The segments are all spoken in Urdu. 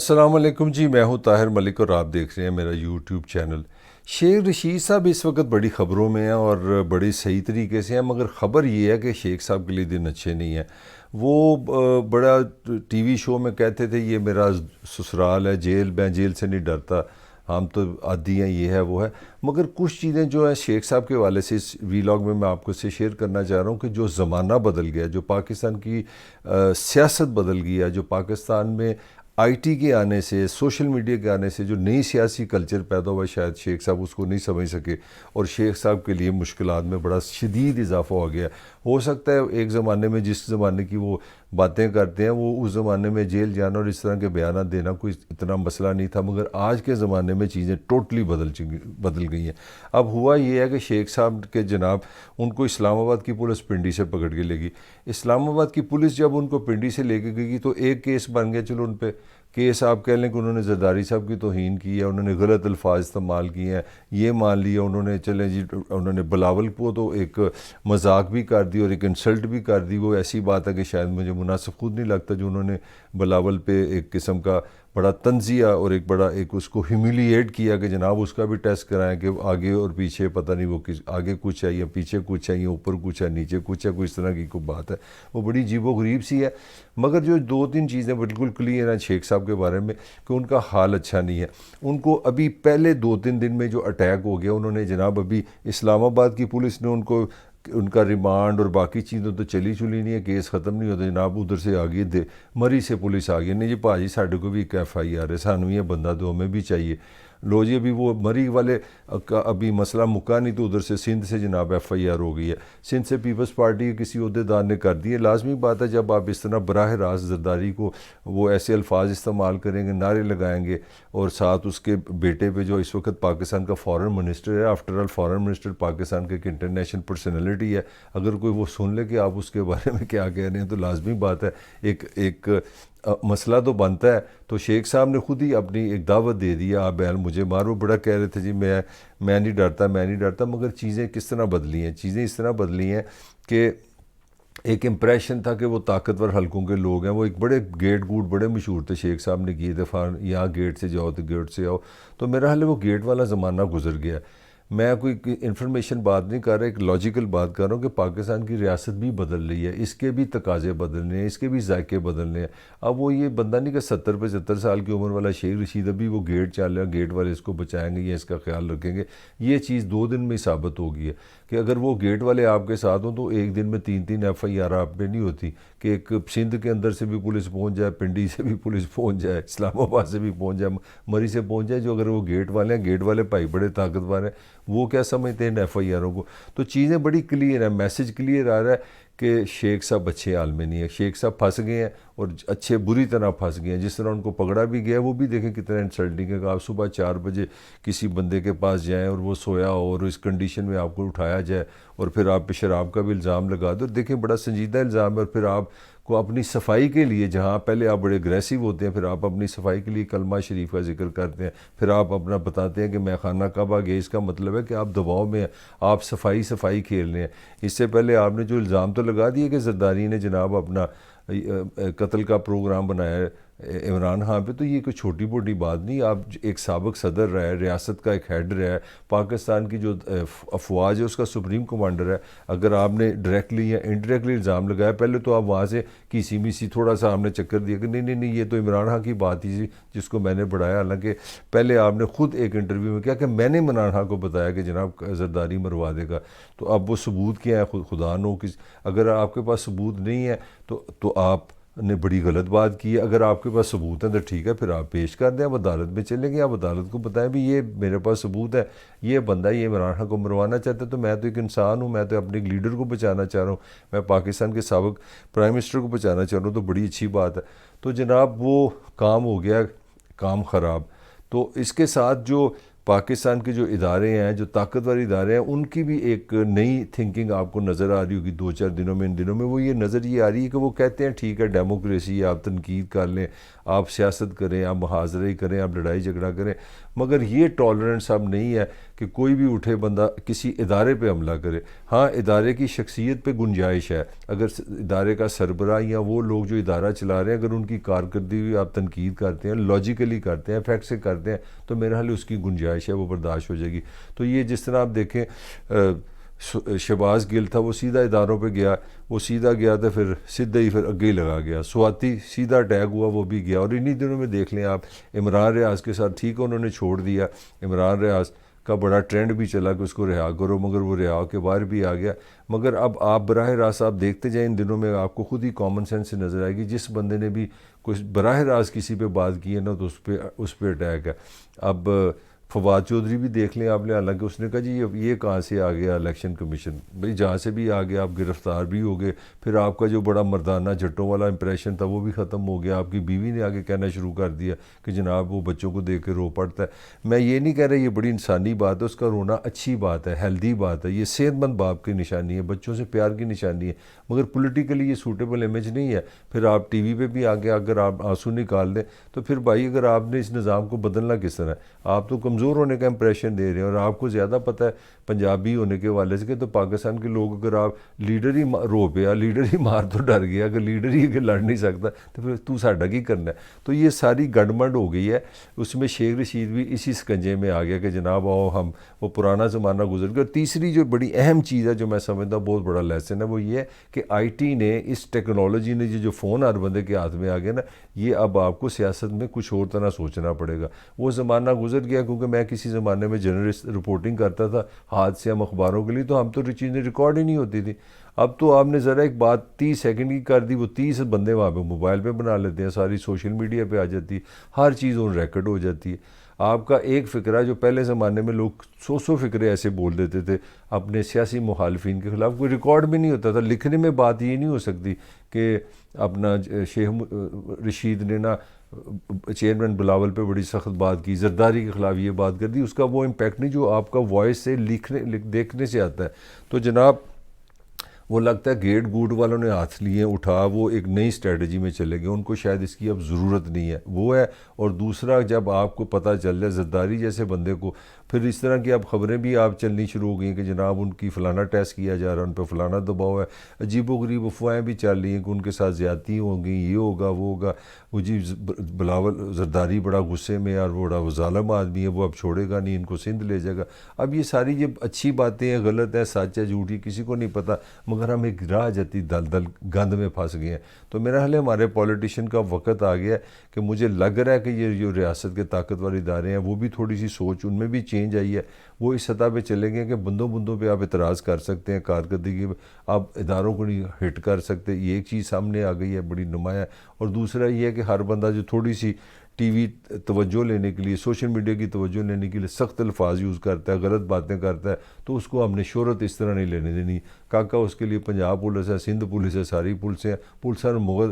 السلام علیکم جی، میں ہوں طاہر ملک اور آپ دیکھ رہے ہیں میرا یوٹیوب چینل۔ شیخ رشید صاحب اس وقت بڑی خبروں میں ہیں اور بڑی صحیح طریقے سے ہیں، مگر خبر یہ ہے کہ شیخ صاحب کے لیے دن اچھے نہیں ہیں۔ وہ بڑا ٹی وی شو میں کہتے تھے یہ میرا سسرال ہے، میں جیل سے نہیں ڈرتا، ہم تو عادی ہیں، یہ ہے وہ ہے، مگر کچھ چیزیں جو ہیں شیخ صاحب کے حوالے سے اس ویلاگ میں آپ کو سے شیئر کرنا چاہ رہا ہوں کہ جو زمانہ بدل گیا، جو پاکستان کی سیاست بدل گیا، جو پاکستان میں آئی ٹی کے آنے سے، سوشل میڈیا کے آنے سے جو نئی سیاسی کلچر پیدا ہوا، شاید شیخ صاحب اس کو نہیں سمجھ سکے اور شیخ صاحب کے لیے مشکلات میں بڑا شدید اضافہ ہو گیا۔ ہو سکتا ہے ایک زمانے میں جس زمانے کی وہ باتیں کرتے ہیں وہ اس زمانے میں جیل جانا اور اس طرح کے بیانات دینا کوئی اتنا مسئلہ نہیں تھا، مگر آج کے زمانے میں چیزیں ٹوٹلی بدل گئی ہیں۔ اب ہوا یہ ہے کہ شیخ صاحب کے جناب ان کو اسلام آباد کی پولیس پنڈی سے پکڑ کے لے گئی۔ اسلام آباد کی پولیس جب ان کو پنڈی سے لے کے گئی تو ایک کیس بن گیا، چلو ان پہ کیس آپ کہہ لیں کہ انہوں نے زرداری صاحب کی توہین کی ہے، انہوں نے غلط الفاظ استعمال کیے ہیں، یہ مان لیا انہوں نے، چلیں جی انہوں نے بلاول کو تو ایک مذاق بھی کر دی اور ایک انسلٹ بھی کر دی۔ وہ ایسی بات ہے کہ شاید مجھے مناسب خود نہیں لگتا جو انہوں نے بلاول پہ ایک قسم کا بڑا تنزیہ اور ایک اس کو ہیومیلیٹ کیا کہ جناب اس کا بھی ٹیسٹ کرائیں کہ آگے اور پیچھے پتہ نہیں وہ آگے کچھ ہے یا پیچھے کچھ ہے یا اوپر کچھ ہے نیچے کچھ ہے، کوئی اس طرح کی کوئی بات ہے، وہ بڑی عجیب و غریب سی ہے۔ مگر جو دو تین چیزیں بالکل کلیئر ہیں شیخ صاحب کے بارے میں کہ ان کا حال اچھا نہیں ہے۔ ان کو ابھی پہلے 2-3 دن میں جو اٹیک ہو گیا، انہوں نے جناب ابھی اسلام آباد کی پولیس نے ان کا ریمانڈ اور باقی چیزیں تو چلی نہیں ہے، کیس ختم نہیں ہوتا، جناب ادھر سے آگے مری سے پولیس آ گئی، نہیں جی پاجی ساڈے کو بھی ایک ایف آئی آر ہے، سانوں یہ بندہ تو ہمیں بھی چاہیے، لو جی ابھی وہ مری والے کا ابھی مسئلہ مکا نہیں تو ادھر سے سندھ سے جناب ایف آئی آر ہو گئی ہے، سندھ سے پیپلز پارٹی کے کسی عہدیدار نے کر دی ہے۔ لازمی بات ہے جب آپ اس طرح براہ راست زرداری کو وہ ایسے الفاظ استعمال کریں گے، نعرے لگائیں گے اور ساتھ اس کے بیٹے پہ جو اس وقت پاکستان کا فارن منسٹر ہے، after all foreign minister Pakistan کے ایک انٹرنیشنل پرسنالٹی ہے، اگر کوئی وہ سن لے کہ آپ اس کے بارے میں کیا کہہ رہے ہیں تو لازمی بات ہے ایک مسئلہ تو بنتا ہے۔ تو شیخ صاحب نے خود ہی اپنی ایک دعوت دے دی ہے، آپ بیل مجھے مارو، بڑا کہہ رہے تھے جی میں نہیں ڈرتا، مگر چیزیں کس طرح بدلی ہیں؟ چیزیں اس طرح بدلی ہیں کہ ایک امپریشن تھا کہ وہ طاقتور حلقوں کے لوگ ہیں، وہ ایک بڑے گیٹ گوٹ بڑے مشہور تھے شیخ صاحب نے کیے دفعہ، یہاں گیٹ سے جاؤ تو گیٹ سے آؤ، تو میرا حال ہے وہ گیٹ والا زمانہ گزر گیا۔ میں کوئی انفارمیشن بات نہیں کر رہا، ایک لاجیکل بات کر رہا ہوں کہ پاکستان کی ریاست بھی بدل رہی ہے، اس کے بھی تقاضے بدلنے ہیں، اس کے بھی ذائقے بدلنے ہیں۔ اب وہ یہ بندہ نہیں کہ 70-75 سال کی عمر والا شیخ رشید ابھی وہ گیٹ چل رہا ہے، گیٹ والے اس کو بچائیں گے یا اس کا خیال رکھیں گے، یہ چیز 2 دن میں ثابت ہو گئی ہے کہ اگر وہ گیٹ والے آپ کے ساتھ ہوں تو ایک دن میں 3 ایف آئی آر آپ پہ نہیں ہوتی کہ ایک سندھ کے اندر سے بھی پولیس پہنچ جائے، پنڈی سے بھی پولیس پہنچ جائے، اسلام آباد سے بھی پہنچ جائے، مری سے پہنچ جائے، جو اگر وہ گیٹ والے ہیں، گیٹ والے بھائی بڑے طاقتور ہیں، وہ کیا سمجھتے ہیں ایف آئی آروں کو؟ تو چیزیں بڑی کلیئر ہیں، میسج کلیئر آ رہا ہے کہ شیخ صاحب اچھے حال میں نہیں ہے، شیخ صاحب پھنس گئے ہیں اور بری طرح پھنس گئے ہیں۔ جس طرح ان کو پکڑا بھی گیا وہ بھی دیکھیں کتنا انسلٹنگ ہے کہ آپ صبح 4 بجے کسی بندے کے پاس جائیں اور وہ سویا ہو اور اس کنڈیشن میں آپ کو اٹھایا جائے اور پھر آپ پہ شراب کا بھی الزام لگا دو۔ دیکھیں بڑا سنجیدہ الزام ہے، اور پھر آپ کو اپنی صفائی کے لیے، جہاں پہلے آپ بڑے اگریسو ہوتے ہیں، پھر آپ اپنی صفائی کے لیے کلمہ شریف کا ذکر کرتے ہیں، پھر آپ اپنا بتاتے ہیں کہ میں خانہ کعبہ گئے، اس کا مطلب ہے کہ آپ دباؤ میں ہیں، آپ صفائی کھیل رہے ہیں۔ اس سے پہلے آپ نے جو الزام تو لگا دیے کہ زرداری نے جناب اپنا قتل کا پروگرام بنایا ہے عمران خان پہ، تو یہ کوئی چھوٹی موٹی بات نہیں۔ آپ ایک سابق صدر رہا ہے، ریاست کا ایک ہیڈ رہا ہے، پاکستان کی جو افواج ہے اس کا سپریم کمانڈر ہے، اگر آپ نے ڈائریکٹلی یا انڈائریکٹلی الزام لگایا، پہلے تو آپ وہاں سے کسی میسی تھوڑا سا ہم نے چکر دیا کہ نہیں یہ تو عمران خان کی بات ہی جس کو میں نے بڑھایا، حالانکہ پہلے آپ نے خود ایک انٹرویو میں کیا کہ میں نے عمران خان کو بتایا کہ جناب زرداری مروا دے گا۔ تو اب وہ ثبوت کیا ہے؟ خدا نو اگر آپ کے پاس ثبوت نہیں ہے تو آپ نے بڑی غلط بات کی ہے۔ اگر آپ کے پاس ثبوت ہے تو ٹھیک ہے، پھر آپ پیش کر دیں، آپ عدالت میں چلیں گے، آپ عدالت کو بتائیں بھی یہ میرے پاس ثبوت ہے، یہ بندہ یہ عمران خان کو مروانا چاہتا ہے، تو میں تو ایک انسان ہوں، میں تو اپنے ایک لیڈر کو بچانا چاہ رہا ہوں، میں پاکستان کے سابق پرائم منسٹر کو بچانا چاہ رہا ہوں، تو بڑی اچھی بات ہے۔ تو جناب وہ کام ہو گیا، کام خراب۔ تو اس کے ساتھ جو پاکستان کے جو ادارے ہیں، جو طاقتور ادارے ہیں، ان کی بھی ایک نئی تھنکنگ آپ کو نظر آ رہی ہوگی 2-4 دنوں میں۔ ان دنوں میں وہ یہ نظر یہ آ رہی ہے کہ وہ کہتے ہیں ٹھیک ہے ڈیموکریسی ہے، آپ تنقید کر لیں، آپ سیاست کریں، آپ محاذرے کریں، آپ لڑائی جھگڑا کریں، مگر یہ ٹالرنس اب نہیں ہے کہ کوئی بھی اٹھے بندہ کسی ادارے پہ حملہ کرے. ہاں ادارے کی شخصیت پہ گنجائش ہے, اگر ادارے کا سربراہ یا وہ لوگ جو ادارہ چلا رہے ہیں اگر ان کی کارکردگی آپ تنقید کرتے ہیں, لاجیکلی کرتے ہیں, فیکٹ سے کرتے ہیں, تو میرا حال اس کی گنجائش ہے, وہ برداشت ہو جائے گی. تو یہ جس طرح آپ دیکھیں شہباز گل تھا, وہ سیدھا اداروں پہ گیا, وہ سیدھا گیا تو پھر سیدھا ہی پھر اگے ہی لگا گیا. سواتی سیدھا اٹیک ہوا, وہ بھی گیا. اور انہی دنوں میں دیکھ لیں آپ عمران ریاض کے ساتھ, ٹھیک ہے انہوں نے چھوڑ دیا, عمران ریاض کا بڑا ٹرینڈ بھی چلا کہ اس کو رہا کرو, مگر وہ رہا کے باہر بھی آ گیا. مگر اب آپ براہ راست آپ دیکھتے جائیں ان دنوں میں آپ کو خود ہی کامن سینس سے نظر آئے گی, جس بندے نے بھی کچھ براہ راست کسی پہ بات کی ہے نا تو اس پہ اٹیک ہے. اب فواد چودھری بھی دیکھ لیں آپ نے, حالانکہ اس نے کہا جی یہ کہاں سے آ گیا الیکشن کمیشن, بھئی جہاں سے بھی آ گیا آپ گرفتار بھی ہو گئے. پھر آپ کا جو بڑا مردانہ جٹوں والا امپریشن تھا وہ بھی ختم ہو گیا. آپ کی بیوی نے آگے کہنا شروع کر دیا کہ جناب وہ بچوں کو دیکھ کے رو پڑتا ہے. میں یہ نہیں کہہ رہا یہ بڑی انسانی بات ہے, اس کا رونا اچھی بات ہے, ہیلدی بات ہے, یہ صحت مند باپ کی نشانی ہے, بچوں سے پیار کی نشانی ہے, مگر پولیٹیکلی یہ سوٹیبل امیج نہیں ہے. پھر آپ ٹی وی پہ بھی آگے اگر آپ آنسو نکال دیں تو پھر بھائی اگر آپ نے اس نظام کو بدلنا کس طرح ہے, آپ تو کمزور ہونے کا امپریشن دے رہے ہیں. اور آپ کو زیادہ پتہ ہے پنجابی ہونے کے والے سے کہ تو پاکستان کے لوگ اگر آپ لیڈر ہی رو پیا, لیڈر ہی مار تو ڈر گیا, اگر لیڈر ہی اگر لڑ نہیں سکتا تو پھر تو ساڈا کی کرنا ہے. تو یہ ساری گڑمڑ ہو گئی ہے. اس میں شیخ رشید بھی اسی سکنجے میں آ گیا کہ جناب آؤ ہم وہ پرانا زمانہ گزر گیا. اور تیسری جو بڑی اہم چیز ہے جو میں سمجھتا ہوں بہت بڑا لیسن ہے, وہ یہ ہے کہ آئی ٹی نے, اس ٹیکنالوجی نے, جو فون ہر بندے کے ہاتھ میں آ گیا نا, یہ اب آپ کو سیاست میں کچھ اور طرح سوچنا پڑے گا. وہ زمانہ گزر گیا, کیونکہ میں کسی زمانے میں جرنلسٹ رپورٹنگ کرتا تھا ہاتھ سے ہم اخباروں کے لیے, تو ہم تو چیزیں ریکارڈ ہی نہیں ہوتی تھی. اب تو آپ نے ذرا ایک بات 30 سیکنڈ کی کر دی, وہ 30 بندے وہاں پہ موبائل پہ بنا لیتے ہیں, ساری سوشل میڈیا پہ آ جاتی ہے, ہر چیز اون ریکارڈ ہو جاتی ہے. آپ کا ایک فقرہ جو پہلے زمانے میں لوگ 100 فقرے ایسے بول دیتے تھے اپنے سیاسی مخالفین کے خلاف, کوئی ریکارڈ بھی نہیں ہوتا تھا. لکھنے میں بات یہ نہیں ہو سکتی کہ اپنا شیخ رشید نے نا چیئرمین بلاول پہ بڑی سخت بات کی, زرداری کے خلاف یہ بات کر دی, اس کا وہ امپیکٹ نہیں جو آپ کا وائس سے دیکھنے سے آتا ہے. تو جناب وہ لگتا ہے گیٹ گوڈ والوں نے ہاتھ لیے اٹھا, وہ ایک نئی اسٹریٹجی میں چلے گئے, ان کو شاید اس کی اب ضرورت نہیں ہے, وہ ہے. اور دوسرا جب آپ کو پتہ چل جائے زرداری جیسے بندے کو, پھر اس طرح کی اب خبریں بھی آپ چلنی شروع ہو گئی ہیں کہ جناب ان کی فلانا ٹیسٹ کیا جا رہا ہے, ان پہ فلانا دباؤ ہے, عجیب و غریب افواہیں بھی چل رہی ہیں کہ ان کے ساتھ زیادتی ہوں گی, یہ ہوگا وہ ہوگا. وہ جی بلاول زرداری بڑا غصے میں, اور وہ بڑا ظالم آدمی ہے, وہ اب چھوڑے گا نہیں, ان کو سندھ لے جائے گا. اب یہ ساری یہ اچھی باتیں ہیں, غلط ہے, سچ ہے, جھوٹی, کسی کو نہیں پتہ, مگر ہم ایک راہ جاتی دل گند میں پھنس گئے ہیں. تو میرا حال ہے ہمارے پولیٹیشین کا وقت آ گیا ہے کہ مجھے لگ رہا ہے کہ یہ جو ریاست کے طاقتور ادارے ہیں وہ بھی تھوڑی سی سوچ ان میں بھی چینج آئی ہے. وہ اس سطح پہ چلے گئے کہ بندوں پہ آپ اعتراض کر سکتے ہیں, کارکردگی پہ آپ اداروں کو نہیں ہٹ کر سکتے. یہ ایک چیز سامنے آ گئی ہے بڑی نمایاں. اور دوسرا یہ ہے کہ ہر بندہ جو تھوڑی سی ٹی وی توجہ لینے کے لیے, سوشل میڈیا کی توجہ لینے کے لیے سخت الفاظ یوز کرتا ہے, غلط باتیں کرتا ہے, تو اس کو ہم نے شہرت اس طرح نہیں لینے دینی. کاکا اس کے لیے پنجاب پولیس ہے, سندھ پولیس ہے, ساری پولیسیں ہیں, پولیسوں نے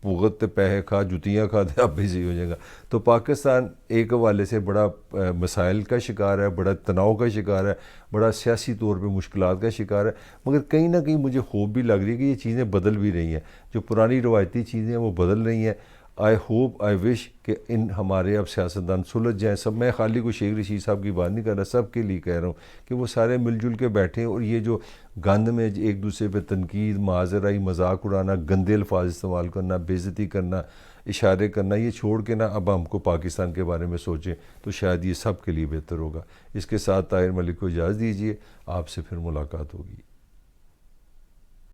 بھگت پیسے کھا, جتیاں کھا دے, اب بھی صحیح ہو جائے گا. تو پاکستان ایک حوالے سے بڑا مسائل کا شکار ہے, بڑا تناؤ کا شکار ہے, بڑا سیاسی طور پہ مشکلات کا شکار ہے. مگر کہیں نہ کہیں مجھے خوف بھی لگ رہی ہے کہ یہ چیزیں بدل بھی رہی ہیں, جو پرانی روایتی چیزیں ہیں وہ بدل رہی ہیں. آئی ہوپ, آئی وش کہ ان ہمارے اب سیاستدان سلجھ جائیں سب. میں خالی کوئی شیخ رشید صاحب کی بات نہیں کر رہا, سب کے لیے کہہ رہا ہوں کہ وہ سارے مل جل کے بیٹھیں, اور یہ جو گند میں ایک دوسرے پہ تنقید, معاذرائی, مذاق اڑانا, گندے الفاظ استعمال کرنا, بے عزتی کرنا, اشارے کرنا, یہ چھوڑ کے نا اب ہم کو پاکستان کے بارے میں سوچیں, تو شاید یہ سب کے لیے بہتر ہوگا. اس کے ساتھ طاہر ملک کو اجازت دیجیے, آپ سے پھر ملاقات ہوگی.